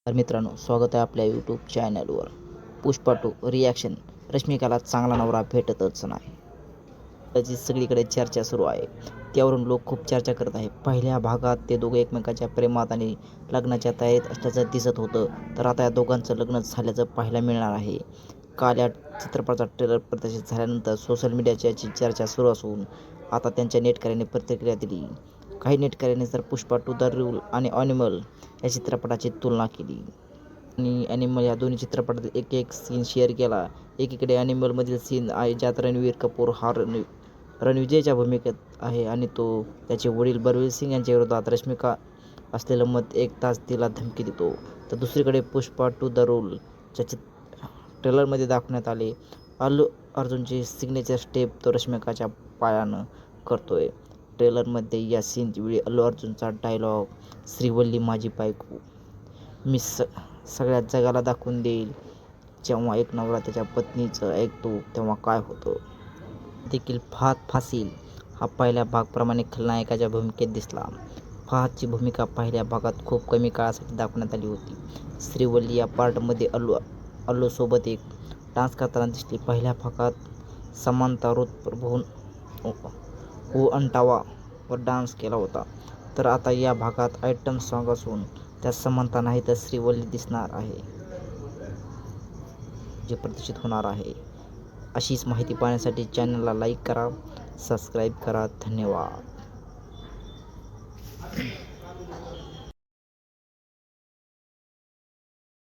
तर मित्रांनो, स्वागत आहे आपल्या यूट्यूब चॅनलवर. पुष्पा 2 रिॲक्शन. रश्मिकाला चांगला नवरा भेटतच नाही, त्याची सगळीकडे चर्चा सुरू आहे. त्यावरून लोक खूप चर्चा करत आहे. पहिल्या भागात ते दोघे एकमेकांच्या प्रेमात आणि लग्नाच्या तयारीत असल्याचं दिसत होतं, तर आता या दोघांचं लग्न झाल्याचं पाहायला मिळणार आहे. काल या चित्रपटाचा ट्रेलर प्रदर्शित झाल्यानंतर सोशल मीडियाची याची चर्चा सुरू असून आता त्यांच्या नेटकऱ्यांनी प्रतिक्रिया दिली. काही नेटकऱ्यांनी तर पुष्पा 2 द रूल आणि ॲनिमल या चित्रपटाची तुलना केली आणि ॲनिमल या दोन्ही चित्रपटात एक सीन शेअर केला. एकीकडे ॲनिमलमधील सीन आहे ज्यात रणवीर कपूर हा रणविजयच्या भूमिकेत आहे आणि तो त्याचे वडील बलवीर सिंग यांच्या विरोधात रश्मिका असलेलं मत 1 तास तिला धमकी देतो. तर दुसरीकडे पुष्पा 2 द रूलच्या ट्रेलरमध्ये दाखवण्यात आले अल्लू अर्जुनची सिग्नेचर स्टेप तो रश्मिकाच्या पायानं करतोय. ट्रेलरमध्ये या सीनच्या वेळी अल्लू अर्जुनचा डायलॉग "श्रीवल्ली माझी बायको मी सगळ्या जगाला दाखवून देईल." जेव्हा एक नवरा त्याच्या पत्नीचं ऐकतो तेव्हा काय होतं देखील फहाद फासील हा पहिल्या भागाप्रमाणे खलनायकाच्या भूमिकेत दिसला. फहादची भूमिका पहिल्या भागात खूप कमी काळासाठी दाखवण्यात आली होती. श्रीवल्ली या पार्टमध्ये अल्लूसोबत एक डान्स करताना दिसली. पहिल्या भागात समांथा रुथ अंटावा वर डान्स केला होता, तर आता या भागात आयटम सॉन्ग असून त्यात समांथा नाही तर श्रीवल्ली दिसणार आहे, जे प्रदर्शित होणार आहे. अशीच माहिती पाहण्यासाठी चॅनलला लाईक करा, सबस्क्राईब करा. धन्यवाद.